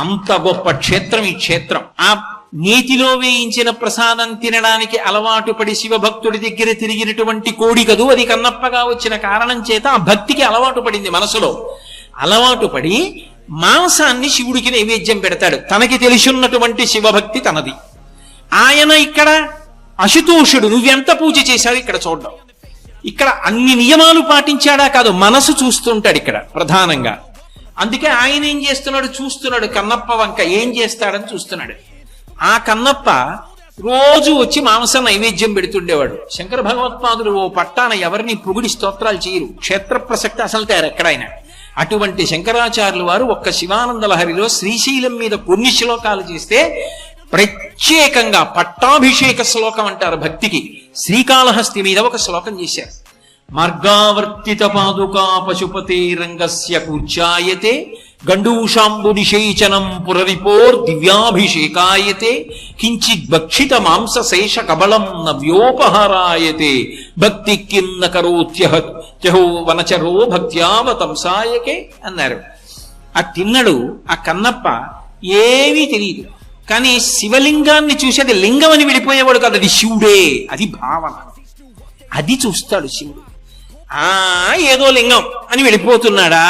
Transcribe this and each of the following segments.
అంత గొప్ప క్షేత్రం ఈ క్షేత్రం. ఆ నేతిలో వేయించిన ప్రసాదం తినడానికి అలవాటు పడి శివభక్తుడి దగ్గర తిరిగినటువంటి కోడి కదూ, అది కన్నప్పగా వచ్చిన కారణం చేత ఆ భక్తికి అలవాటు పడింది మనసులో. అలవాటు పడి మాంసాన్ని శివుడికి నైవేద్యం పెడతాడు. తనకి తెలిసిన్నటువంటి శివభక్తి తనది. ఆయన ఇక్కడ అశుతోషుడు, నువ్వెంత పూజ చేశావు ఇక్కడ చూడ్డం. ఇక్కడ అన్ని నియమాలు పాటించాడా కాదు, మనసు చూస్తుంటాడు ఇక్కడ ప్రధానంగా. అందుకే ఆయన ఏం చేస్తున్నాడు చూస్తున్నాడు, కన్నప్ప వంక ఏం చేస్తాడని చూస్తున్నాడు. ఆ కన్నప్ప రోజు వచ్చి మాంసం నైవేద్యం పెడుతుండేవాడు. శంకర భగవత్పాదులు ఓ పట్టాన ఎవరిని పొగిడి స్తోత్రాలు చేయరు, క్షేత్ర ప్రసక్తి అసలు తయారు ఎక్కడైనా. అటువంటి శంకరాచార్యులు వారు ఒక్క శివానంద లహరిలో శ్రీశైలం మీద కొన్ని శ్లోకాలు చేస్తే ప్రత్యేకంగా పట్టాభిషేక శ్లోకం అంటారు భక్తికి. శ్రీకాళహస్తి మీద ఒక శ్లోకం చేశారు. మార్గావర్తిత పాదుకా పశుపతే రంగస్య కూర్చాయతే గండూషాంబు నిషేచనం పురరిపోర్ దివ్యాభిషేకాయతే కించిత్ భక్షిత మాంస శేష కబళం నవ్యోపహారాయతే భక్తి కిన్న కరోత్యహో వనచరో భక్త్యావతంసాయకే అన్నారు. ఆ తిన్నడు ఆ కన్నప్ప ఏమీ తెలియదు, కానీ శివలింగాన్ని చూసి అది లింగం అని విడిపోయేవాడు కాదు, అది శివుడే, అది భావన. అది చూస్తాడు శివుడు. ఏదో లింగం అని వెళ్ళిపోతున్నాడా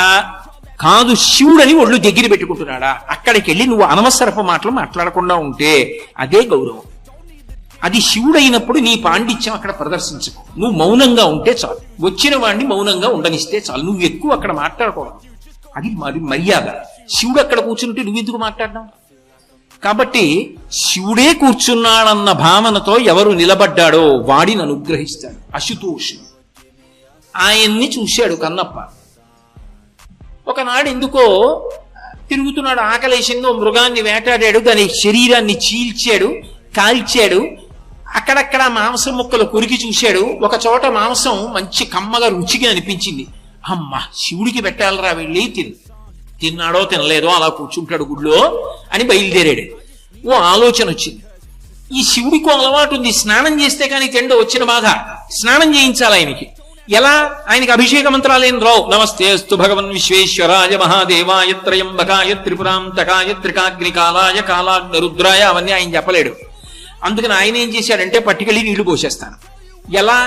కాదు, శివుడని ఒళ్ళు దగ్గర పెట్టుకుంటున్నాడా. అక్కడికి వెళ్ళి నువ్వు అనవసరపు మాటలు మాట్లాడకుండా ఉంటే అదే గౌరవం. అది శివుడైనప్పుడు నీ పాండిత్యం అక్కడ ప్రదర్శించుకో. నువ్వు మౌనంగా ఉంటే చాలు, వచ్చిన వాడిని మౌనంగా ఉండనిస్తే చాలు, నువ్వు ఎక్కువ అక్కడ మాట్లాడకూడదు. అది మర్యాద. శివుడు అక్కడ కూర్చుంటే నువ్వెందుకు మాట్లాడడం? కాబట్టి శివుడే కూర్చున్నాడన్న భావనతో ఎవరు నిలబడ్డాడో వాడిని అనుగ్రహిస్తాడు అశుతోషుడు. ఆయన్ని చూశాడు కన్నప్ప. ఒకనాడు ఎందుకో తిరుగుతున్నాడు, ఆకలేసిందో మృగాన్ని వేటాడాడు, దాని శరీరాన్ని చీల్చాడు, కాల్చాడు. అక్కడక్కడ మాంసం ముక్కలు కొరికి చూశాడు. ఒక చోట మాంసం మంచి కమ్మగా రుచిగా అనిపించింది. అమ్మ శివుడికి పెట్టాలరా, వెళ్ళి తిన్నాడో తినలేదో అలా కూర్చుంటాడు గుడిలో అని బయలుదేరాడు. ఓ ఆలోచన వచ్చింది. ఈ శివుడికి అలవాటు ఉంది, స్నానం చేస్తే కానీ తిండో వచ్చిన బాధ. స్నానం చేయించాలి ఆయనకి. ఎలా? ఆయనకి అభిషేక మంత్రాలు ఏం రావు. నమస్తేస్తు భగవన్ విశ్వేశ్వరాయ మహాదేవాయ త్రయంబకాయ త్రిపురాంతకాయ త్రికాగ్నికాలాయ కాలాగ్నిరుద్రాయ అవన్నీ ఆయన చెప్పలేడు. అందుకని ఆయన ఏం చేశాడంటే పట్టుకెళ్ళి నీళ్లు పోసేస్తాను. ఎలా?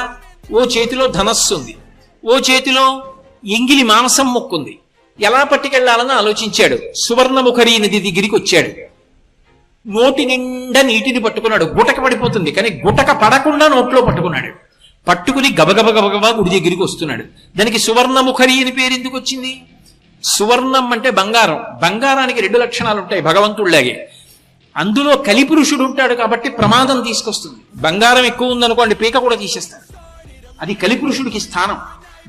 ఓ చేతిలో ధనస్సు ఉంది, ఓ చేతిలో ఎంగిలి మాంసం మొక్కుంది. ఎలా పట్టుకెళ్లాలని ఆలోచించాడు. సువర్ణముఖరి నది దగ్గరికి వచ్చాడు. నోటి నిండా నీటిని పట్టుకున్నాడు. గుటక పడిపోతుంది, కానీ గుటక పడకుండా నోట్లో పట్టుకున్నాడు. పట్టుకుని గబగబా గుడి దగ్గరికి వస్తున్నాడు. దానికి సువర్ణముఖరి అని పేరు ఎందుకు వచ్చింది? సువర్ణం అంటే బంగారం. బంగారానికి 2 లక్షణాలు ఉంటాయి భగవంతుడిలాగే. అందులో కలిపురుషుడు ఉంటాడు కాబట్టి ప్రమాదం తీసుకొస్తుంది. బంగారం ఎక్కువ ఉందనుకోండి పీక కూడా తీసేస్తాడు. అది కలిపురుషుడికి స్థానం.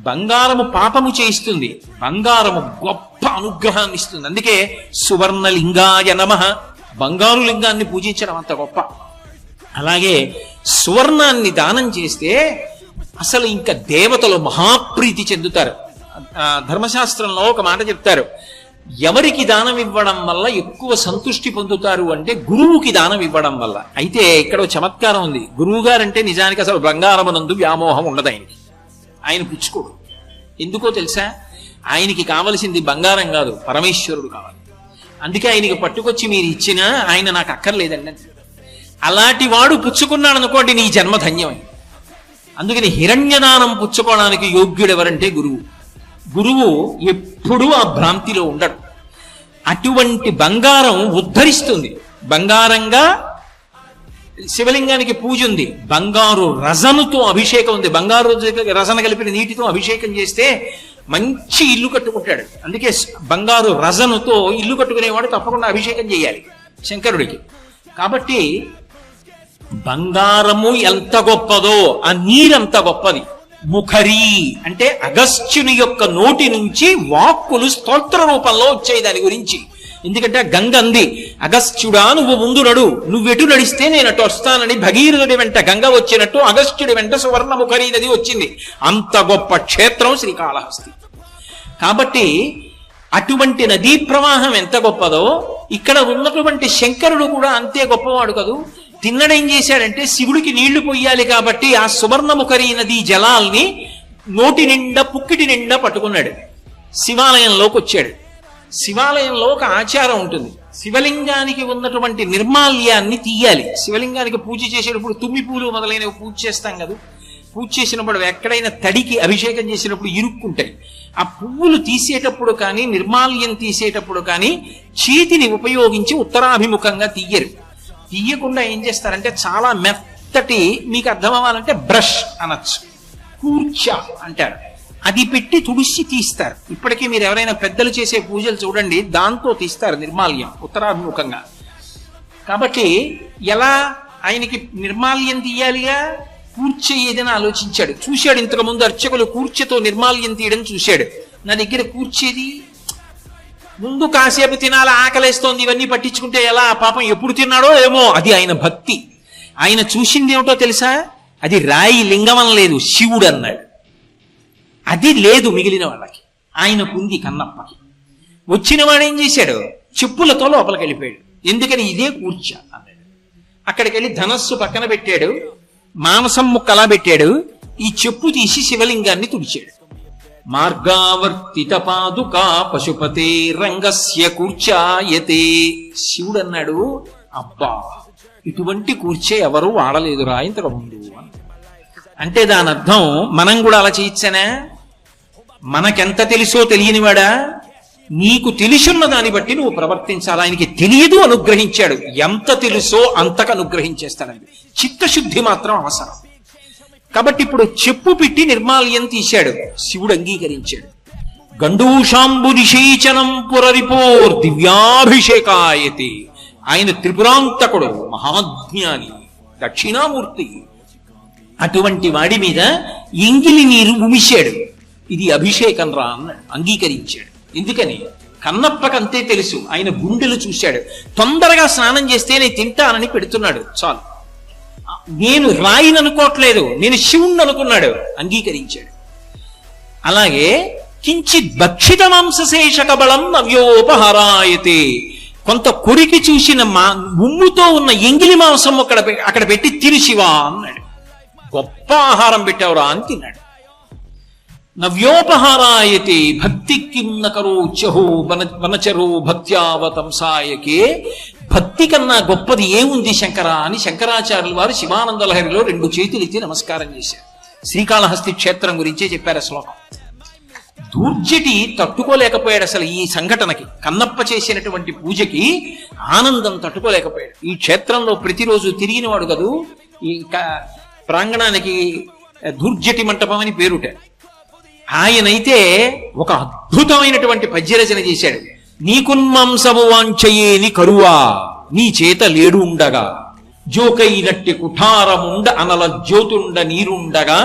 బంగారము పాపము చేయిస్తుంది, బంగారము గొప్ప అనుగ్రహాన్ని ఇస్తుంది. అందుకే సువర్ణలింగాయ నమః, బంగారు లింగాన్ని పూజించడం అంత గొప్ప. అలాగే సువర్ణాన్ని దానం చేస్తే అసలు ఇంకా దేవతలు మహాప్రీతి చెందుతారు. ధర్మశాస్త్రంలో ఒక మాట చెప్తారు, ఎవరికి దానం ఇవ్వడం వల్ల ఎక్కువ సంతృష్టి పొందుతారు అంటే గురువుకి దానం ఇవ్వడం వల్ల. అయితే ఇక్కడ చమత్కారం ఉంది. గురువు గారంటే నిజానికి అసలు బంగారమునందు వ్యామోహం ఉండదు ఆయనకి. ఆయన పుచ్చుకోడు. ఎందుకో తెలుసా? ఆయనకి కావలసింది బంగారం కాదు, పరమేశ్వరుడు కావాలి. అందుకే ఆయనకి పట్టుకొచ్చి మీరు ఇచ్చినా ఆయన నాకు అక్కర్లేదండి. అలాంటి వాడు పుచ్చుకున్నాడు అనుకోండి, నీ జన్మ ధన్యమై. అందుకని హిరణ్యదానం పుచ్చుకోవడానికి యోగ్యుడు ఎవరంటే గురువు. గురువు ఎప్పుడూ ఆ భ్రాంతిలో ఉండడు. అటువంటి బంగారం ఉద్ధరిస్తుంది. బంగారంగా శివలింగానికి పూజ ఉంది. బంగారు రజనుతో అభిషేకం ఉంది. బంగారు రజన కలిపిన నీటితో అభిషేకం చేస్తే మంచి ఇల్లు కట్టుకుంటాడు. అందుకే బంగారు రజనుతో ఇల్లు కట్టుకునేవాడు తప్పకుండా అభిషేకం చేయాలి శంకరుడికి. కాబట్టి బంగారము ఎంత గొప్పదో ఆ నీరంత గొప్పది. ముఖరి అంటే అగస్త్యుని యొక్క నోటి నుంచి వాక్కులు స్తోత్ర రూపంలో వచ్చాయి దాని గురించి. ఎందుకంటే గంగ అంది, అగస్త్యుడా నువ్వు ముందు నడు, నువ్వెటు నడిస్తే నేను అటు వస్తానని. భగీరథుడి వెంట గంగ వచ్చినట్టు అగస్త్యుడి వెంట సువర్ణముఖరి నది వచ్చింది. అంత గొప్ప క్షేత్రం శ్రీకాళహస్తి. కాబట్టి అటువంటి నదీ ప్రవాహం ఎంత గొప్పదో ఇక్కడ ఉన్నటువంటి శంకరుడు కూడా అంతే గొప్పవాడు కదూ. తిన్నడేం చేశాడంటే శివుడికి నీళ్లు పొయ్యాలి కాబట్టి ఆ సువర్ణముఖరి నదీ జలాల్ని నోటి నిండా పుక్కిటి నిండా పట్టుకున్నాడు. శివాలయంలోకి వచ్చాడు. శివాలయంలో ఒక ఆచారం ఉంటుంది. శివలింగానికి ఉన్నటువంటి నిర్మాల్యాన్ని తీయాలి. శివలింగానికి పూజ చేసేటప్పుడు తుమ్మి పూలు మొదలైనవి పూజ చేస్తాం కదా, పూజ చేసినప్పుడు ఎక్కడైనా తడికి అభిషేకం చేసినప్పుడు ఇరుక్కుంటాయి. ఆ పువ్వులు తీసేటప్పుడు కానీ నిర్మాల్యం తీసేటప్పుడు కానీ చేతిని ఉపయోగించి ఉత్తరాభిముఖంగా తీయరు. తీయకుండా ఏం చేస్తారంటే చాలా మెత్తటి, మీకు అర్థం అవ్వాలంటే బ్రష్ అనొచ్చు, కూర్చ అంటారు, అది పెట్టి తుడిసి తీస్తారు. ఇప్పటికీ మీరు ఎవరైనా పెద్దలు చేసే పూజలు చూడండి, దాంతో తీస్తారు నిర్మాల్యం ఉత్తరాభిముఖంగా. కాబట్టి ఎలా ఆయనకి నిర్మాల్యం తీయాలిగా, కూర్చ ఏదైనా ఆలోచించాడు. చూశాడు ఇంతకుముందు అర్చకులు కూర్చతో నిర్మాల్యం తీయడం చూశాడు. నా దగ్గర కూర్చేది ముందు కాసేపు తినాలి, ఆకలేస్తోంది, ఇవన్నీ పట్టించుకుంటే ఎలా, పాపం ఎప్పుడు తిన్నాడో ఏమో. అది ఆయన భక్తి. ఆయన చూసింది ఏమిటో తెలుసా, అది రాయి లింగం అనలేదు, శివుడు అన్నాడు. అది లేదు మిగిలిన వాళ్ళకి, ఆయనకుంది కన్నప్పకి. వచ్చిన వాడు ఏం చేశాడు, చెప్పులతో లోపలికి వెళ్ళిపోయాడు. ఎందుకని, ఇదే కూర్చ అన్నాడు. అక్కడికి వెళ్ళి ధనస్సు పక్కన పెట్టాడు, మాంసం ముక్క అలా పెట్టాడు, ఈ చెప్పు తీసి శివలింగాన్ని తుడిచాడు. మార్గావర్తిత పాదుకా పశుపతే రంగస్య కూర్చాయతే. శివుడు అన్నాడు, అబ్బా ఇటువంటి కూర్చే ఎవరు వాడలేదురా ఇంతకు ముందు. అంటే దాని అర్థం మనం కూడా అలా చేయొచ్చనా? మనకెంత తెలుసో తెలియనివాడా? నీకు తెలిసున్న దాన్ని బట్టి నువ్వు ప్రవర్తించాలి. ఆయనకి తెలియదు, అనుగ్రహించాడు. ఎంత తెలుసో అంతకు అనుగ్రహించేస్తాడండి. చిత్తశుద్ధి మాత్రం అవసరం. కాబట్టి ఇప్పుడు చెప్పు పెట్టి నిర్మాల్యం తీశాడు, శివుడు అంగీకరించాడు. గండూషాంబు నిషేచనం పురరిపోర్ దివ్యాభిషేకాయతి. ఆయన త్రిపురాంతకుడు, మహాజ్ఞాని, దక్షిణామూర్తి. అటువంటి వాడి మీద ఎంగిలి నీరు ఉమిశాడు. ఇది అభిషేకం రా అన్నాడు, అంగీకరించాడు. ఎందుకని, కన్నప్పకంతే తెలుసు. ఆయన గుండెలు చూశాడు. తొందరగా స్నానం చేస్తే నేను తింటానని పెడుతున్నాడు, చాలు. నేను రాయిని అనుకోవట్లేదు, నేను శివుణ్ణి అనుకున్నాడు, అంగీకరించాడు. అలాగే కించిత్ భక్షిత మాంసశేషక బలం నవ్యోపహారాయతే. కొంత కొరికి చూసిన ఉమ్ముతో ఉన్న ఎంగిలి మాంసం అక్కడ పెట్టి తిరు శివా అన్నాడు. గొప్ప ఆహారం పెట్టావురా అని తిన్నాడు. నవ్యోపహారాయతే భక్తి కిన్న కరోచహో వనచరో భక్త్యావతంసాయకే. భక్తి కన్నా గొప్పది ఏముంది శంకర అని శంకరాచార్యుల వారు శివానంద లహరిలో 2 చేతులు ఎత్తి నమస్కారం చేశారు. శ్రీకాళహస్తి క్షేత్రం గురించే చెప్పారు శ్లోకం. దూర్జటి తట్టుకోలేకపోయాడు అసలు ఈ సంఘటనకి. కన్నప్ప చేసినటువంటి పూజకి ఆనందం తట్టుకోలేకపోయాడు. ఈ క్షేత్రంలో ప్రతిరోజు తిరిగినవాడు కదూ. ఈ ప్రాంగణానికి దూర్జటి మంటపం అని పేరుట. ఆయనైతే ఒక అద్భుతమైనటువంటి పద్యరచన చేశాడు. నీకున్మాంసము వాంఛయేని కరువా నీ చేత లేడు ఉండగా, జోకైనట్టి కుఠారముండ అనల జ్యోతుండ నీరుండగా,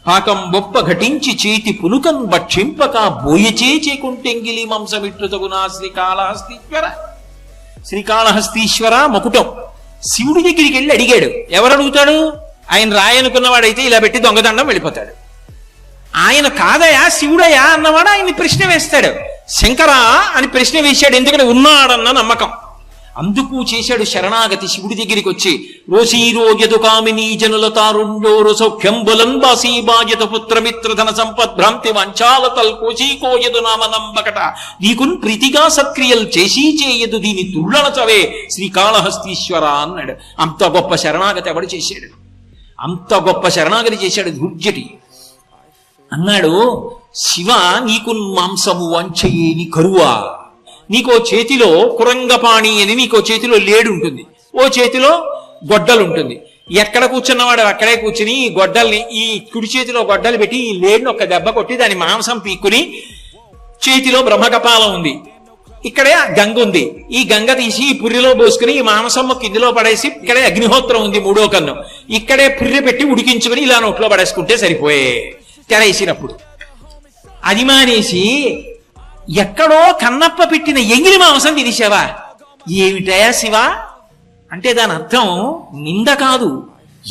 పాకం బొప్ప ఘటించి చేతి పునుకన్ భక్షింపక బోయచే చేకుంటెంగిలి మాంసమిట్రుతగునా శ్రీకాళహస్తీశ్వర. శ్రీకాళహస్తీశ్వర మకుటం. శివుడి దగ్గరికి వెళ్ళి అడిగాడు. ఎవరు అడుగుతాడు? ఆయన రాయనుకున్నవాడైతే ఇలా పెట్టి దొంగదండం వెళ్ళిపోతాడు. ఆయన కాదయా శివుడయా అన్నవాడు ఆయన్ని ప్రశ్న వేస్తాడు. శంకరా అని ప్రశ్న వేశాడు, ఎందుకంటే ఉన్నాడన్న నమ్మకం. అందుకు చేశాడు శరణాగతి. శివుడి దగ్గరికి వచ్చి రోషీరోగ్యదు కామినీ జనుల తారుణ్యోరు సౌఖ్యం బులన్ బాసీబాజత పుత్రమిత్రధన సంపద్భ్రాంతి వంచాలతల్ కోశీకోయదు నామనంబకట నీకున్ ప్రీతిగా సత్క్రియలు చేసి చేయదు దీని తుళ్ళనచవే శ్రీకాళహస్తీశ్వర అన్నాడు. అంత గొప్ప శరణాగతి ఎవడు చేశాడు? అంత గొప్ప శరణాగతి చేశాడు దుర్జటి. అన్నాడు, శివ నీకు మాంసము వంచయేని కరువా. నీకో చేతిలో కురంగపాణి అని నీకో చేతిలో లేడు ఉంటుంది, ఓ చేతిలో గొడ్డలుంటుంది. ఎక్కడ కూర్చున్నవాడు అక్కడే కూర్చుని ఈ గొడ్డల్ని, ఈ కుడి చేతిలో గొడ్డలు పెట్టి ఈ లేడుని ఒక దెబ్బ కొట్టి దాని మాంసం పీక్కుని, చేతిలో బ్రహ్మకపాలం ఉంది, ఇక్కడే గంగ ఉంది, ఈ గంగ తీసి ఈ పుర్రెలో పోసుకుని ఈ మాంసం కిందిలో పడేసి ఇక్కడే అగ్నిహోత్రం ఉంది 3వ కన్ను, ఇక్కడే పుర్రె పెట్టి ఉడికించుకుని ఇలా నోట్లో పడేసుకుంటే సరిపోయే తెరేసినప్పుడు. అది మానేసి ఎక్కడో కన్నప్ప పెట్టిన ఎంగిలి మాంసం తినేసావా? ఏమిటయా శివ అంటే దాని అర్థం నింద కాదు,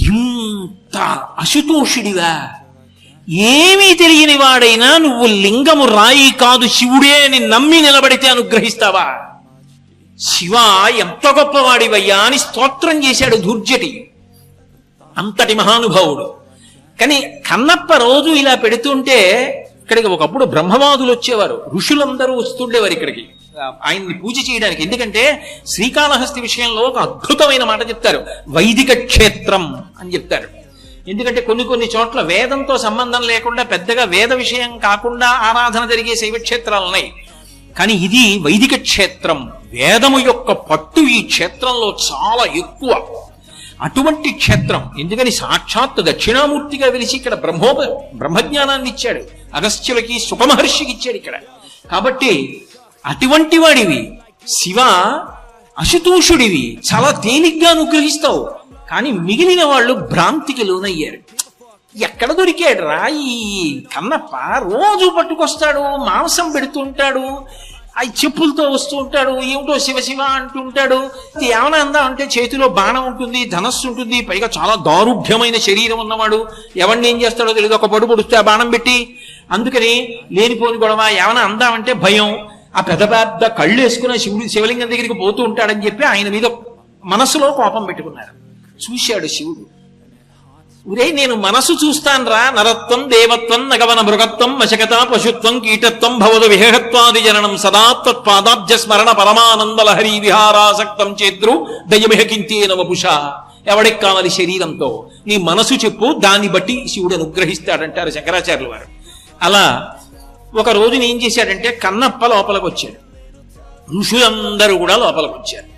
ఇంత అశుతోషుడివా, ఏమీ తెలియని వాడైనా నువ్వు లింగము రాయి కాదు శివుడే అని నమ్మి నిలబడితే అనుగ్రహిస్తావా? శివ ఎంత గొప్పవాడివయ్యా అని స్తోత్రం చేశాడు దుర్జటి. అంతటి మహానుభావుడు. కానీ కన్నప్ప రోజు ఇలా పెడుతుంటే ఇక్కడికి ఒకప్పుడు బ్రహ్మవాదులు వచ్చేవారు, ఋషులందరూ వస్తుండేవారు ఇక్కడికి. ఆయన్ని పూజ చేయడానికి. ఎందుకంటే శ్రీకాళహస్తి విషయంలో ఒక అద్భుతమైన మాట చెప్తారు, వైదిక క్షేత్రం అని చెప్తారు. ఎందుకంటే కొన్ని చోట్ల వేదంతో సంబంధం లేకుండా పెద్దగా వేద విషయం కాకుండా ఆరాధన జరిగే శైవక్షేత్రాలు ఉన్నాయి. కానీ ఇది వైదిక క్షేత్రం. వేదము యొక్క పట్టు ఈ క్షేత్రంలో చాలా ఎక్కువ. అటువంటి క్షేత్రం. ఎందుకని సాక్షాత్ దక్షిణామూర్తిగా వెలిసి ఇక్కడ బ్రహ్మజ్ఞానాన్ని ఇచ్చాడు, అగస్త్యులకి సుఖమహర్షికి ఇచ్చాడు ఇక్కడ. కాబట్టి అటువంటి వాడివి శివ, అశుతోషుడివి, చాలా తేలిగ్గా అనుగ్రహిస్తావు. కానీ మిగిలిన వాళ్ళు భ్రాంతికి లోనయ్యారు. ఎక్కడ దొరికాడు రా ఈ కన్నప్ప? రోజు పట్టుకొస్తాడు, మాంసం పెడుతుంటాడు, ఆ చెప్పులతో వస్తూ ఉంటాడు, ఏమిటో శివ శివ అంటుంటాడు. ఏమైనా అందా అంటే చేతిలో బాణం ఉంటుంది, ధనస్సు ఉంటుంది, పైగా చాలా దారుఢ్యమైన శరీరం ఉన్నవాడు. ఎవరిని ఏం చేస్తాడో తెలియదు, ఒక పడు పొడిస్తే ఆ బాణం పెట్టి. అందుకని లేనిపోని గొడవ. ఏమైనా అందామంటే భయం. ఆ పెద్ద పెద్ద కళ్ళు వేసుకున్న శివలింగం దగ్గరికి పోతూ ఉంటాడని చెప్పి ఆయన మీద మనసులో కోపం పెట్టుకున్నారు. చూశాడు శివుడు, ఉరే నేను మనసు చూస్తాను రా, నరత్వం దేవత్వం నగవన మృగత్వం వశకత పశుత్వం కీటత్వం భవదు విహేహత్వాది జననం సదా త్వత్పాదాబ్జ స్మరణ పరమానందలహరి విహారాసక్తం చేద్రు దయమిహకింతేన వపుష. ఎవడికి కావాలి శరీరంతో? నీ మనసు చెప్పు, దాన్ని బట్టి శివుడు అనుగ్రహిస్తాడంటారు శంకరాచార్యుల వారు. అలా ఒక రోజున ఏం చేశాడంటే కన్నప్ప లోపలికి వచ్చాడు, ఋషులందరూ కూడా లోపలికి వచ్చారు.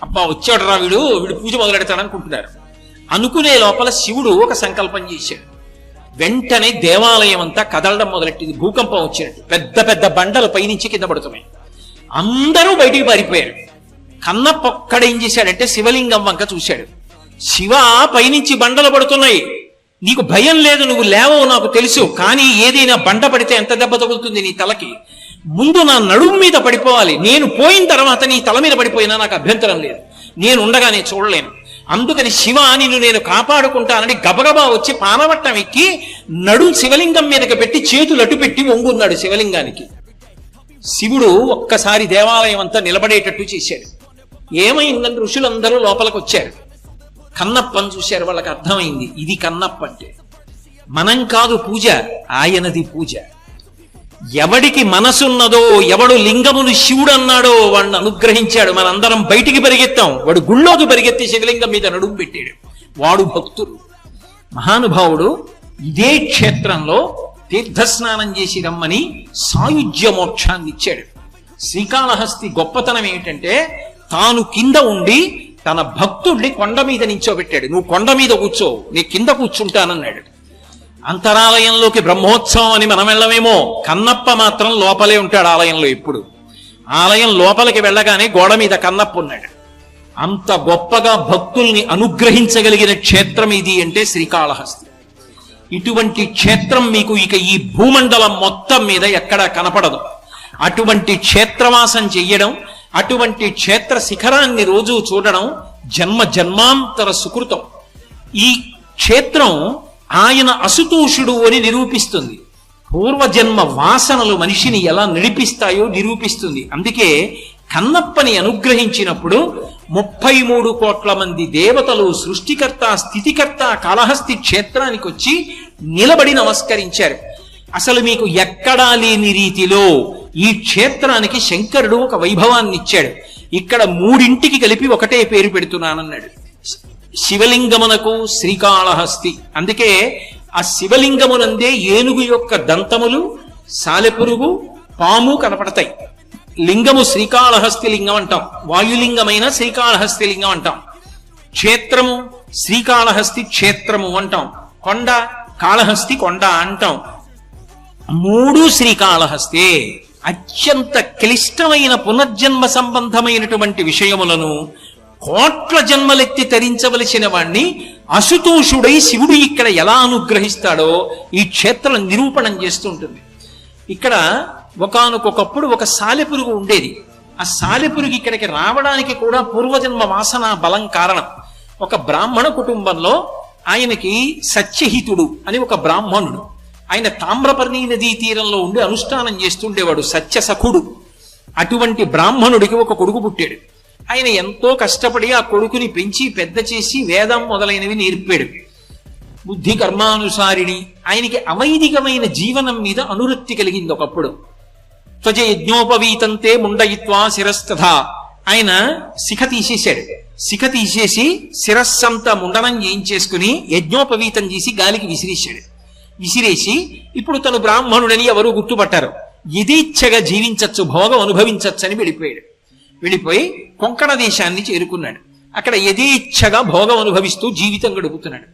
అబ్బా వచ్చాడు రా వీడు పూజ మొదలెడతాడనుకుంటున్నారు. అనుకునే లోపల శివుడు ఒక సంకల్పం చేశాడు. వెంటనే దేవాలయం అంతా కదలడం మొదలెట్టింది, భూకంపం వచ్చినట్టు. పెద్ద పెద్ద బండలు పైనుంచి కింద పడుతున్నాయి. అందరూ బయటికి పారిపోయారు. కన్నప్ప ఒక్కడేం చేశాడంటే శివలింగం వంక చూశాడు. శివ, పైనుంచి బండలు పడుతున్నాయి, నీకు భయం లేదు, నువ్వు లేవవు నాకు తెలుసు. కానీ ఏదైనా బండ పడితే ఎంత దెబ్బ తగులుతుంది నీ తలకి? ముందు నా నడుము మీద పడిపోవాలి. నేను పోయిన తర్వాత నీ తల మీద పడిపోయినా నాకు అభ్యంతరం లేదు, నేను ఉండగానే చూడలేను. అందుకని శివ, నిన్ను నేను కాపాడుకుంటానని గబగబా వచ్చి పానవట్టం ఎక్కి నడుం శివలింగం మీదకి పెట్టి చేతులు అటు పెట్టి వంగున్నాడు శివలింగానికి. శివుడు ఒక్కసారి దేవాలయం అంతా నిలబడేటట్టు చేశాడు. ఏమైందని ఋషులందరూ లోపలికి వచ్చారు. కన్నప్పని చూశారు. వాళ్ళకి అర్థమైంది, ఇది కన్నప్ప అంటే. మనం కాదు పూజ, ఆయనది పూజ. ఎవడికి మనసున్నదో, ఎవడు లింగమును శివుడు అన్నాడో వాడిని అనుగ్రహించాడు. మనందరం బయటికి పరిగెత్తాం, వాడు గుళ్ళోకి పరిగెత్తి శివలింగం మీద నడుము పెట్టాడు. వాడు భక్తుడు, మహానుభావుడు. ఇదే క్షేత్రంలో తీర్థస్నానం చేసి రమ్మని సాయుజ్య మోక్షాన్ని ఇచ్చాడు. శ్రీకాళహస్తి గొప్పతనం ఏమిటంటే తాను కింద ఉండి తన భక్తుడిని కొండ మీద నించోబెట్టాడు. నువ్వు కొండ మీద కూర్చో, నీ కింద కూర్చుంటానన్నాడు. అంతరాలయంలోకి బ్రహ్మోత్సవం అని మనం వెళ్ళమేమో, కన్నప్ప మాత్రం లోపలే ఉంటాడు ఆలయంలో. ఎప్పుడు ఆలయం లోపలికి వెళ్ళగానే గోడ మీద కన్నప్ప ఉన్నాడు. అంత గొప్పగా భక్తుల్ని అనుగ్రహించగలిగిన క్షేత్రం ఇది అంటే శ్రీకాళహస్తి. ఇటువంటి క్షేత్రం మీకు ఇక ఈ భూమండలం మొత్తం మీద ఎక్కడా కనపడదు. అటువంటి క్షేత్రవాసం చెయ్యడం, అటువంటి క్షేత్ర శిఖరాన్ని రోజు చూడడం జన్మ జన్మాంతర సుకృతం. ఈ క్షేత్రం ఆయన అసుతోషుడు అని నిరూపిస్తుంది. పూర్వజన్మ వాసనలు మనిషిని ఎలా నడిపిస్తాయో నిరూపిస్తుంది. అందుకే కన్నప్పని అనుగ్రహించినప్పుడు 33 కోట్ల మంది దేవతలు, సృష్టికర్త స్థితికర్త కాళహస్తి క్షేత్రానికి వచ్చి నిలబడి నమస్కరించారు. అసలు మీకు ఎక్కడా లేని రీతిలో ఈ క్షేత్రానికి శంకరుడు ఒక వైభవాన్ని ఇచ్చాడు. ఇక్కడ మూడింటికి కలిపి ఒకటే పేరు పెడుతున్నానన్నాడు. శివలింగమునకు శ్రీకాళహస్తి. అందుకే ఆ శివలింగమునందే ఏనుగు యొక్క దంతములు, సాలెపురుగు, పాము కనపడతాయి. లింగము శ్రీకాళహస్తి లింగం అంటాం, వాయులింగమైన శ్రీకాళహస్తి లింగం అంటాం. క్షేత్రము శ్రీకాళహస్తి క్షేత్రము అంటాం. కొండ కాళహస్తి కొండ అంటాం. మూడు శ్రీకాళహస్తే. అత్యంత క్లిష్టమైన పునర్జన్మ సంబంధమైనటువంటి విషయములను కోట్ల జన్మలెత్తి తరించవలసిన వాణ్ణి అశుతోషుడై శివుడు ఇక్కడ ఎలా అనుగ్రహిస్తాడో ఈ క్షేత్రం నిరూపణం చేస్తుంటుంది. ఇక్కడ ఒకానొకప్పుడు ఒక సాలెపురుగు ఉండేది. ఆ సాలెపురుగు ఇక్కడికి రావడానికి కూడా పూర్వజన్మ వాసన బలం కారణం. ఒక బ్రాహ్మణ కుటుంబంలో ఆయనకి సత్యహితుడు అని ఒక బ్రాహ్మణుడు, ఆయన తామ్రపర్ణి నదీ తీరంలో ఉండి అనుష్ఠానం చేస్తుండేవాడు, సత్యసఖుడు. అటువంటి బ్రాహ్మణుడికి ఒక కొడుకు పుట్టాడు. ఆయన ఎంతో కష్టపడి ఆ కొడుకుని పెంచి పెద్ద చేసి వేదం మొదలైనవి నేర్పాడు. బుద్ధి కర్మానుసారిణి. ఆయనకి అవైదికమైన జీవనం మీద అనురక్తి కలిగింది ఒకప్పుడు. త్వజ యజ్ఞోపవీతంతే ముండయిత్వా శిరస్తథా. ఆయన శిఖ తీసేశాడు. శిఖ తీసేసి శిరస్సంతా ముండనం చేయించేసుకుని యజ్ఞోపవీతం చేసి గాలికి విసిరేసి ఇప్పుడు తను బ్రాహ్మణుడని ఎవరు గుర్తుపట్టారు. యథేచ్ఛగా జీవించచ్చు, భోగం అనుభవించచ్చు అని వెళ్ళిపోయి కొంకణ దేశాన్ని చేరుకున్నాడు. అక్కడ యథేచ్ఛగా భోగం అనుభవిస్తూ జీవితం గడుపుతున్నాడు.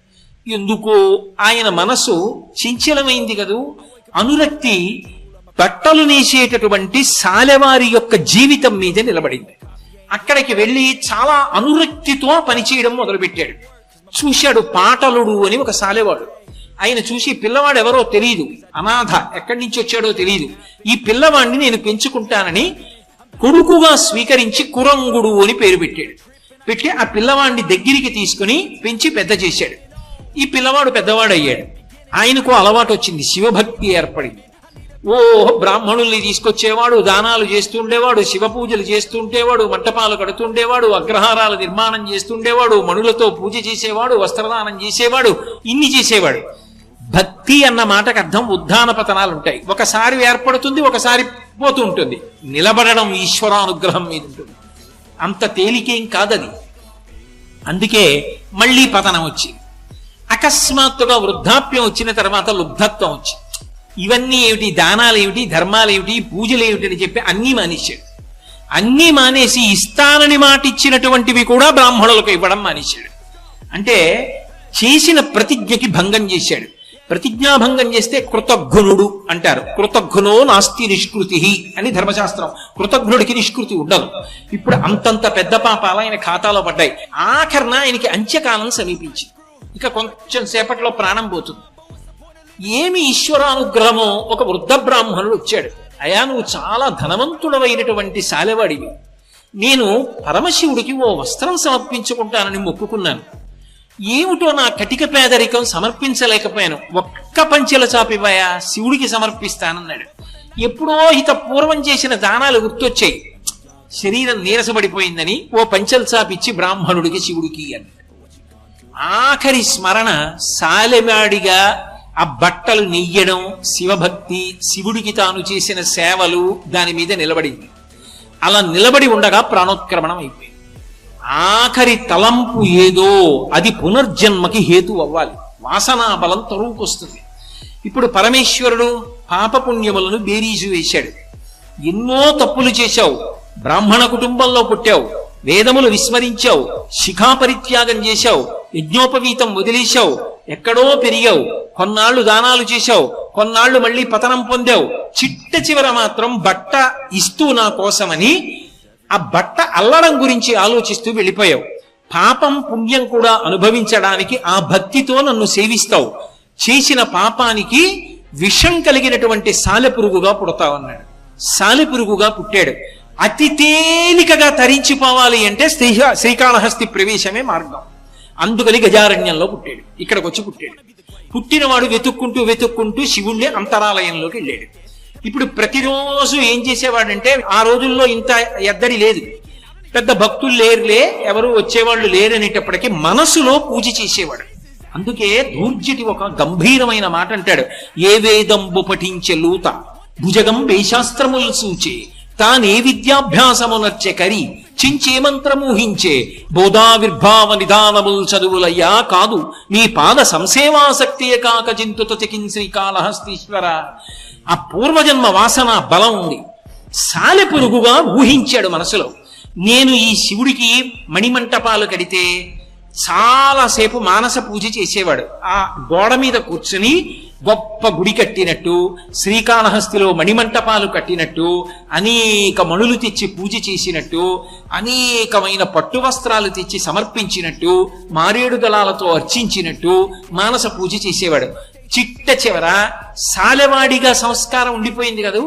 ఎందుకో ఆయన మనసు చంచలమైంది కదూ. అనురక్తి బట్టలు నేసేటటువంటి సాలెవారి యొక్క జీవితం మీద నిలబడింది. అక్కడికి వెళ్ళి చాలా అనురక్తితో పనిచేయడం మొదలుపెట్టాడు. చూశాడు పాటలుడు అని ఒక సాలెవాడు. ఆయన చూసి పిల్లవాడు ఎవరో తెలియదు, అనాథ, ఎక్కడి నుంచి వచ్చాడో తెలియదు, ఈ పిల్లవాడిని నేను పెంచుకుంటానని కొడుకుగా స్వీకరించి కురంగుడు అని పేరు పెట్టి ఆ పిల్లవాడిని దగ్గరికి తీసుకుని పెంచి పెద్ద చేశాడు. ఈ పిల్లవాడు పెద్దవాడు అయ్యాడు. ఆయనకు అలవాటు వచ్చింది, శివభక్తి ఏర్పడింది. బ్రాహ్మణుల్ని తీసుకొచ్చేవాడు, దానాలు చేస్తుండేవాడు, శివ పూజలు చేస్తుండేవాడు, మంటపాలు కడుతుండేవాడు, అగ్రహారాలు నిర్మాణం చేస్తుండేవాడు, మణులతో పూజ చేసేవాడు, వస్త్రదానం చేసేవాడు, ఇన్ని చేసేవాడు. భక్తి అన్న మాటకు అర్థం ఉద్ధాన పతనాలు ఉంటాయి. ఒకసారి ఏర్పడుతుంది, ఒకసారి పోతూ ఉంటుంది. నిలబడడం ఈశ్వరానుగ్రహం మీద ఉంటుంది. అంత తేలికేం కాదది. అందుకే మళ్ళీ పతనం వచ్చింది. అకస్మాత్తుగా వృద్ధాప్యం వచ్చిన తర్వాత లుబ్ధత్వం వచ్చింది. ఇవన్నీ ఏమిటి, దానాలు ఏమిటి, ధర్మాలు ఏమిటి, పూజలు ఏమిటి అని చెప్పి అన్నీ మానేశాడు. అన్నీ మానేసి ఇస్తానని మాట ఇచ్చినటువంటివి కూడా బ్రాహ్మణులకు ఇవ్వడం మానేశాడు. అంటే చేసిన ప్రతిజ్ఞకి భంగం చేశాడు. ప్రతిజ్ఞాభంగం చేస్తే కృతఘ్నుడు అంటారు. కృతఘ్నో నాస్తి నిష్కృతి అని ధర్మశాస్త్రం. కృతఘ్నుడికి నిష్కృతి ఉండదు. ఇప్పుడు అంతంత పెద్ద పాపాలు ఆయన ఖాతాలో పడ్డాయి. ఆఖరణ ఆయనకి అంత్యకాలం సమీపించింది. ఇక కొంచెం సేపట్లో ప్రాణం పోతుంది. ఏమి ఈశ్వరానుగ్రహమో, ఒక వృద్ధ బ్రాహ్మణుడు వచ్చాడు. అయా, నువ్వు చాలా ధనవంతుడమైనటువంటి సాలెవాడివి. నేను పరమశివుడికి ఓ వస్త్రం సమర్పించుకుంటానని మొక్కుకున్నాను. ఏమిటో నా కటిక పేదరికం సమర్పించలేకపోయాను. ఒక్క పంచెల చాపివ్వయా, శివుడికి సమర్పిస్తానన్నాడు. ఎప్పుడో పూర్వం చేసిన దానాలు గుర్తొచ్చాయి. శరీరం నీరసపడిపోయిందని ఓ పంచెల చాపిచ్చి బ్రాహ్మణుడికి శివుడికి అన్నాడు. ఆఖరి స్మరణ సాలెవాడిగా ఆ బట్టలు నెయ్యడం, శివభక్తి, శివుడికి తాను చేసిన సేవలు, దాని మీద నిలబడింది. అలా నిలబడి ఉండగా ప్రాణోత్క్రమణం అయిపోయింది. ఆఖరి తలంపు ఏదో అది పునర్జన్మకి హేతు అవ్వాలి. వాసనా బలం తరువుకొస్తుంది. ఇప్పుడు పరమేశ్వరుడు పాపపుణ్యములను బేరీజు వేశాడు. ఎన్నో తప్పులు చేశావు, బ్రాహ్మణ కుటుంబంలో పుట్టావు, వేదములు విస్మరించావు, శిఖాపరిత్యాగం చేశావు, యజ్ఞోపవీతం వదిలేశావు, ఎక్కడో పెరిగావు, కొన్నాళ్లు దానాలు చేశావు, కొన్నాళ్లు మళ్ళీ పతనం పొందావు. చిట్ట చివర మాత్రం బట్ట ఇస్తూ నా కోసమని ఆ బట్ట అల్లడం గురించి ఆలోచిస్తూ వెళ్ళిపోయావు. పాపం పుణ్యం కూడా అనుభవించడానికి ఆ భక్తితో నన్ను సేవిస్తావు. చేసిన పాపానికి విషం కలిగినటువంటి సాలెపురుగుగా పుడతావన్నాడు. సాలెపురుగుగా పుట్టాడు. అతి తేలికగా తరించిపోవాలి అంటే శ్రీకాళహస్తి ప్రవేశమే మార్గం. అందుకని గజారణ్యంలో పుట్టాడు. ఇక్కడికి వచ్చి పుట్టినవాడు వెతుక్కుంటూ శివుణ్ణి అంతరాలయంలోకి వెళ్ళాడు. ఇప్పుడు ప్రతిరోజు ఏం చేసేవాడంటే, ఆ రోజుల్లో ఇంత ఎద్దడి లేదు, పెద్ద భక్తులు లేరులే, ఎవరు వచ్చేవాళ్ళు లేరనేటప్పటికీ మనసులో పూజ చేసేవాడు. అందుకే దూర్జటి ఒక గంభీరమైన మాట అంటాడు. ఏ వేదంబు పఠించే లూత భుజగం వేశాస్త్రములు సూచే తానే విద్యాభ్యాసమునర్చె కరి చించే మంత్రమూహించే బోధావిర్భావ నిదానముల్ చదువులయ్యా కాదు నీ పాద సంసేవాసక్తియ కాక చింతుత చికిన్ శ్రీకాళహస్తీశ్వర. ఆ పూర్వజన్మ వాసన బలం ఉంది. సాలెపురుగుగా ఊహించాడు మనసులో. నేను ఈ శివుడికి మణిమంటపాలు కడితే చాలాసేపు మానస పూజ చేసేవాడు. ఆ గోడ మీద కూర్చుని గొప్ప గుడి కట్టినట్టు, శ్రీకాళహస్తిలో మణిమంటపాలు కట్టినట్టు, అనేక మణులు తెచ్చి పూజ చేసినట్టు, అనేకమైన పట్టు వస్త్రాలు తెచ్చి సమర్పించినట్టు, మారేడు దళాలతో అర్చించినట్టు మానస పూజ చేసేవాడు. చిట్ట చివర సాలెవాడిగా సంస్కారం ఉండిపోయింది కదా,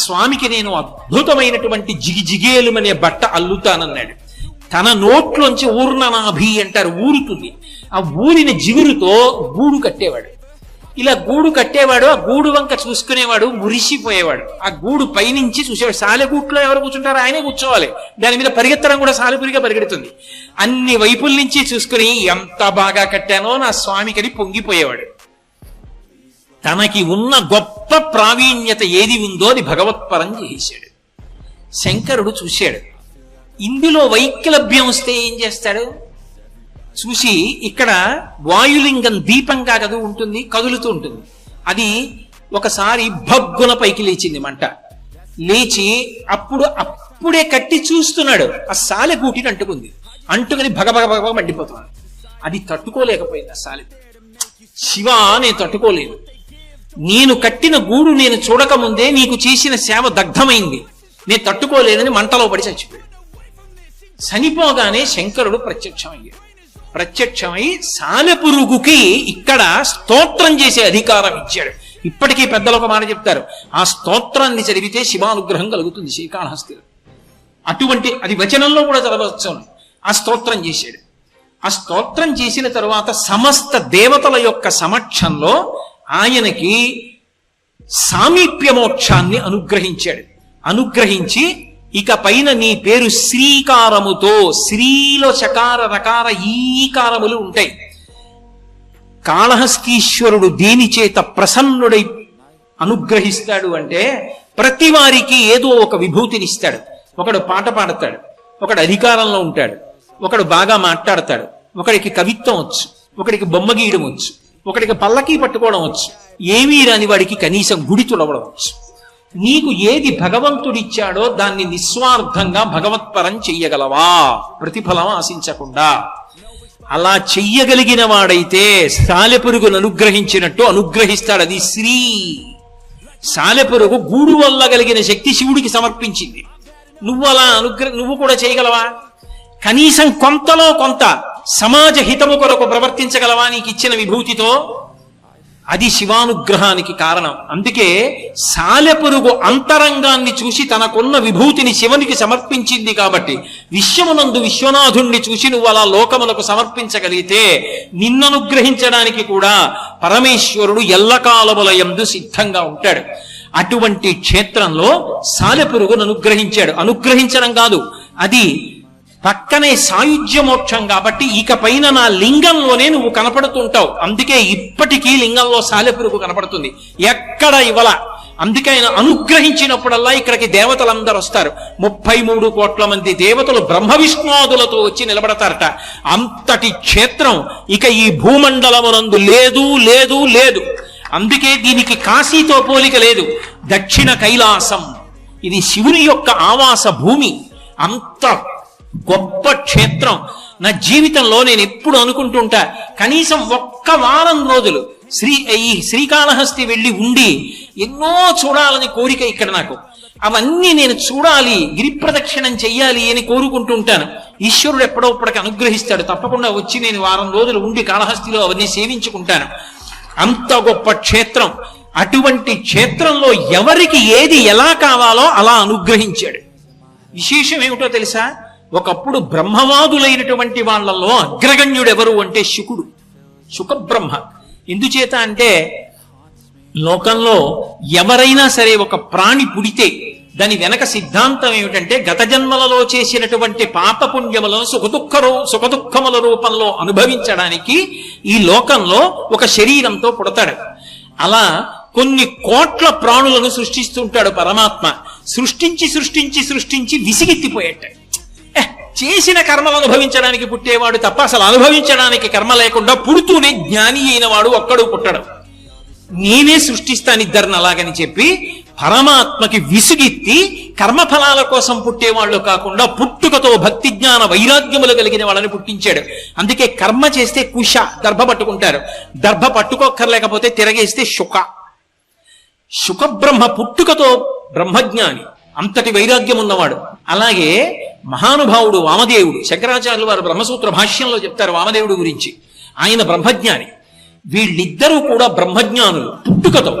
స్వామికి నేను అద్భుతమైనటువంటి జిగిజిగేలుమనే బట్ట అల్లుతానన్నాడు. తన నోట్లోంచి ఊర్ణనాభి అంటారు, ఊరుతుంది. ఆ ఊరిన జిగురుతో గూడు కట్టేవాడు. ఇలా గూడు కట్టేవాడు, ఆ గూడు వంక చూసుకునేవాడు, మురిసిపోయేవాడు. ఆ గూడు పైనుంచి చూసేవాడు. సాలెగూట్లో ఎవరు కూర్చుంటారో ఆయనే కూర్చోవాలి. దాని మీద పరిగెత్తడం కూడా సాలెపురిగా పరిగెడుతుంది. అన్ని వైపుల నుంచి చూసుకుని ఎంత బాగా కట్టానో నా స్వామికని పొంగిపోయేవాడు. తనకి ఉన్న గొప్ప ప్రావీణ్యత ఏది ఉందో అది భగవత్పరం చేశాడు. శంకరుడు చూశాడు, ఇందులో వైక్లభ్యం వస్తే ఏం చేస్తాడు చూసి, ఇక్కడ వాయులింగం దీపంగా కదా ఉంటుంది, కదులుతూ ఉంటుంది. అది ఒకసారి భగ్గున పైకి లేచింది మంట. లేచి అప్పుడే కట్టి చూస్తున్నాడు, ఆ సాలెగూటిని అంటుకుంది. అంటుకుని భగభగ భగభగ మండిపోతున్నాడు. అది తట్టుకోలేకపోయింది. ఆ సాలె, శివ నేను తట్టుకోలేదు, నేను కట్టిన గూడు నేను చూడకముందే నీకు చేసిన సేవ దగ్ధమైంది, నేను తట్టుకోలేదని మంటలో పడి చచ్చిపోయాడు. చనిపోగానే శంకరుడు ప్రత్యక్షమై సాలెపురుగుకి ఇక్కడ స్తోత్రం చేసే అధికారం ఇచ్చాడు. ఇప్పటికీ పెద్దలు ఒక మాట చెప్తారు, ఆ స్తోత్రాన్ని చదివితే శివానుగ్రహం కలుగుతుంది శ్రీకాళహస్తిలో. అటువంటి అది వచనంలో కూడా చదవచ్చు. ఆ స్తోత్రం చేశాడు. ఆ స్తోత్రం చేసిన తరువాత సమస్త దేవతల యొక్క సమక్షంలో ఆయనకి సామీప్య మోక్షాన్ని అనుగ్రహించాడు. అనుగ్రహించి, ఇక పైన నీ పేరు శ్రీకారముతో, శ్రీలో చకార రకార ఈకారములు ఉంటాయి. కాళహస్తీశ్వరుడు దేని చేత ప్రసన్నుడై అనుగ్రహిస్తాడు అంటే, ప్రతి వారికి ఏదో ఒక విభూతినిస్తాడు. ఒకడు పాట పాడతాడు, ఒకడు అధికారంలో ఉంటాడు, ఒకడు బాగా మాట్లాడతాడు, ఒకడికి కవిత్వం వచ్చు, ఒకడికి బొమ్మ గీయడం వచ్చు, ఒకడికి పల్లకీ పట్టుకోవడం వచ్చు, ఏమీ రాని వాడికి కనీసం గుడి తుడవడం వచ్చు. నీకు ఏది భగవంతుడిచ్చాడో దాన్ని నిస్వార్థంగా భగవత్పరం చెయ్యగలవా, ప్రతిఫలం ఆశించకుండా? అలా చెయ్యగలిగిన వాడైతే సాలెపురుగును అనుగ్రహించినట్టు అనుగ్రహిస్తాడు. అది శ్రీ. సాలెపురుగు గూడు వల్ల కలిగిన శక్తి శివుడికి సమర్పించింది. నువ్వు అలా నువ్వు కూడా చేయగలవా? కనీసం కొంతలో కొంత సమాజ హితము కొరకు ప్రవర్తించగలవా నీకు ఇచ్చిన విభూతితో? అది శివానుగ్రహానికి కారణం. అందుకే సాలెపురుగు అంతరంగాన్ని చూసి తనకున్న విభూతిని శివునికి సమర్పించింది కాబట్టి, విశ్వమునందు విశ్వనాథుణ్ణి చూసి నువ్వు అలా లోకములకు సమర్పించగలిగితే నిన్ననుగ్రహించడానికి కూడా పరమేశ్వరుడు ఎల్లకాలములయందు సిద్ధంగా ఉంటాడు. అటువంటి క్షేత్రంలో సాలెపురుగును అనుగ్రహించాడు. అనుగ్రహించడం కాదు, అది పక్కనే సాయుధ్య మోక్షం కాబట్టి ఇక పైన నా లింగంలోనే నువ్వు కనపడుతుంటావు. అందుకే ఇప్పటికీ లింగంలో సాలెపురుగు కనపడుతుంది, ఎక్కడ ఇవ్వాల. అందుకే ఆయన అనుగ్రహించినప్పుడల్లా ఇక్కడికి దేవతలందరూ వస్తారు. 33 కోట్ల మంది దేవతలు బ్రహ్మ విష్ణువాదులతో వచ్చి నిలబడతారట. అంతటి క్షేత్రం ఇక ఈ భూమండలమునందు లేదు లేదు లేదు. అందుకే దీనికి కాశీతో పోలిక లేదు. దక్షిణ కైలాసం ఇది శివుని యొక్క ఆవాస భూమి. అంత గొప్ప క్షేత్రం. నా జీవితంలో నేను ఎప్పుడు అనుకుంటుంటా, కనీసం ఒక్క వారం రోజులు ఈ శ్రీకాళహస్తి వెళ్ళి ఉండి ఎన్నో చూడాలని కోరిక ఇక్కడ నాకు. అవన్నీ నేను చూడాలి, గిరి ప్రదక్షిణం చెయ్యాలి అని కోరుకుంటుంటాను. ఈశ్వరుడు ఎప్పుడోప్పటికి అనుగ్రహిస్తాడు. తప్పకుండా వచ్చి నేను వారం రోజులు ఉండి కాళహస్తిలో అవన్నీ సేవించుకుంటాను. అంత గొప్ప క్షేత్రం. అటువంటి క్షేత్రంలో ఎవరికి ఏది ఎలా కావాలో అలా అనుగ్రహించాడు. విశేషం ఏమిటో తెలుసా? ఒకప్పుడు బ్రహ్మవాదులైనటువంటి వాళ్ళల్లో అగ్రగణ్యుడు ఎవరు అంటే శుకుడు, శుకబ్రహ్మ. ఎందుచేత అంటే లోకంలో ఎవరైనా సరే ఒక ప్రాణి పుడితే దాని వెనక సిద్ధాంతం ఏమిటంటే, గత జన్మలలో చేసినటువంటి పాపపుణ్యములను సుఖదుఖముల రూపంలో అనుభవించడానికి ఈ లోకంలో ఒక శరీరంతో పుడతాడు. అలా కొన్ని కోట్ల ప్రాణులను సృష్టిస్తుంటాడు పరమాత్మ. సృష్టించి సృష్టించి సృష్టించి విసిగెత్తిపోయేట. చేసిన కర్మలు అనుభవించడానికి పుట్టేవాడు తప్ప అసలు అనుభవించడానికి కర్మ లేకుండా పుడుతూనే జ్ఞాని అయిన వాడు ఒక్కడు పుట్టడం. నేనే సృష్టిస్తాను ఇద్దరిని అలాగని చెప్పి పరమాత్మకి విసుగెత్తి కర్మఫలాల కోసం పుట్టేవాళ్ళు కాకుండా పుట్టుకతో భక్తి జ్ఞాన వైరాగ్యములు కలిగిన వాళ్ళని పుట్టించాడు. అందుకే కర్మ చేస్తే కుశ, దర్భ పట్టుకుంటారు. దర్భ పట్టుకోక్కర్లేకపోతే తిరగేస్తే శుకబ్రహ్మ పుట్టుకతో బ్రహ్మజ్ఞాని, అంతటి వైరాగ్యం ఉన్నవాడు. అలాగే మహానుభావుడు వామదేవుడు, శంకరాచార్యులు వారు బ్రహ్మసూత్ర భాష్యంలో చెప్తారు వామదేవుడు గురించి. ఆయన బ్రహ్మజ్ఞాని. వీళ్ళిద్దరూ కూడా బ్రహ్మజ్ఞానులు పుట్టుకతో.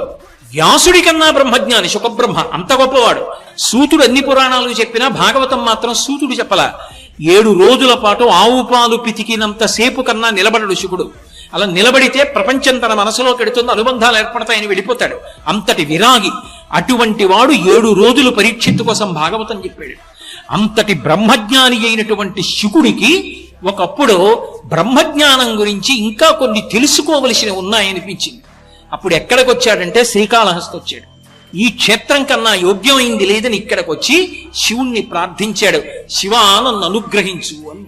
వ్యాసుడి కన్నా బ్రహ్మజ్ఞాని శుకబ్రహ్మ, అంత గొప్పవాడు. సూతుడు అన్ని పురాణాలు చెప్పినా భాగవతం మాత్రం సూతుడు చెప్పలా. 7 రోజుల పాటు ఆవు పాలు పితికినంత సేపు కన్నా నిలబడడు శుకుడు. అలా నిలబడితే ప్రపంచం తన మనసులో కెడుతుంది, అనుబంధాలు ఏర్పడతాయని వెళ్ళిపోతాడు. అంతటి విరాగి. అటువంటి వాడు 7 రోజులు పరీక్షిత్తు కోసం భాగవతం చెప్పాడు. అంతటి బ్రహ్మజ్ఞాని అయినటువంటి శుకుడికి ఒకప్పుడు బ్రహ్మజ్ఞానం గురించి ఇంకా కొన్ని తెలుసుకోవలసినవి ఉన్నాయనిపించింది. అప్పుడు ఎక్కడికి వచ్చాడంటే శ్రీకాళహస్తి వచ్చాడు. ఈ క్షేత్రం కన్నా యోగ్యమైంది లేదని ఇక్కడికి వచ్చి శివుణ్ణి ప్రార్థించాడు. శివ నన్ను అనుగ్రహించు అని.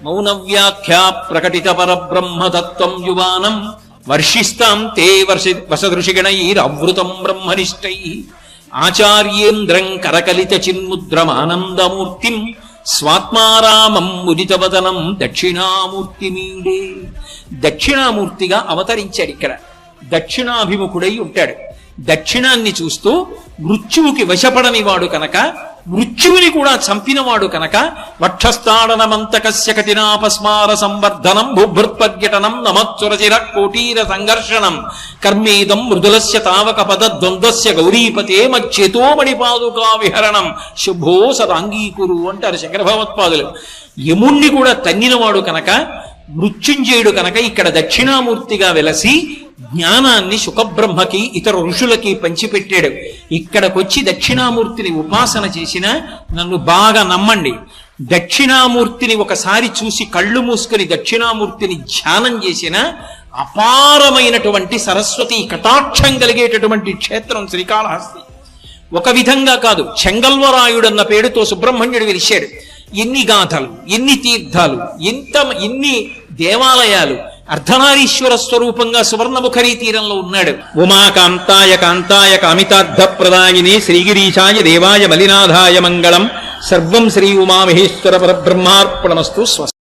మౌన వ్యాఖ్యా ప్రకటిత పరబ్రహ్మతత్వం యువానం వర్షిస్తాం తే వసదృషిగణైరవృతం బ్రహ్మనిష్టై ఆచార్యేంద్రం కరకలిత చిన్ముద్రమానందమూర్తిం స్వాత్మారామం ముదితవదనం దక్షిణామూర్తిమీడే. దక్షిణామూర్తిగా అవతరించాడు. ఇక్కడ దక్షిణాభిముఖుడై ఉంటాడు. దక్షిణాన్ని చూస్తూ మృత్యువుకి వశపడని వాడు కనుక, మృత్యువుని కూడా చంపినవాడు కనుక వక్షస్థాడనమంతకస్య కఠినాపస్మార సంవర్ధనం భూభృత్పర్యటనం నమత్సురచిర కోటీర సంఘర్షణం కర్మేదం మృదులస్య తావక పద ద్వంద్వస్య గౌరీపతే మచ్చేతోమణి పాదుకా విహరణం శుభో సదాంగీకురు అంటారు శంకర భగవత్పాదులు. యముణ్ణి కూడా తన్నినవాడు కనుక, మృత్యుంజయుడు కనుక ఇక్కడ దక్షిణామూర్తిగా వెలసి జ్ఞానాన్ని శుకబ్రహ్మకి ఇతర ఋషులకి పంచిపెట్టాడు. ఇక్కడికొచ్చి దక్షిణామూర్తిని ఉపాసన చేసిన నన్ను బాగా నమ్మండి, దక్షిణామూర్తిని ఒకసారి చూసి కళ్ళు మూసుకొని దక్షిణామూర్తిని ధ్యానం చేసిన అపారమైనటువంటి సరస్వతి కటాక్షం కలిగేటటువంటి క్షేత్రం శ్రీకాళహస్తి. ఒక విధంగా కాదు, చెంగల్వరాయుడన్న పేరుతో సుబ్రహ్మణ్యుడు వెలిశాడు. ఎన్ని గాథలు, ఎన్ని తీర్థాలు, ఎన్ని దేవాలయాలు. అర్ధనారీశ్వర స్వరూపంగా సువర్ణముఖరీ తీరంలో ఉన్నాడు. ఉమాకాంతాయ కాంతాయ కామితార్థ ప్రదాయిని శ్రీగిరీశాయ దేవాయ మలినాథాయ మంగళం. సర్వం శ్రీ ఉమామహేశ్వర పరబ్రహ్మార్పణమస్తు. స్వస్తి.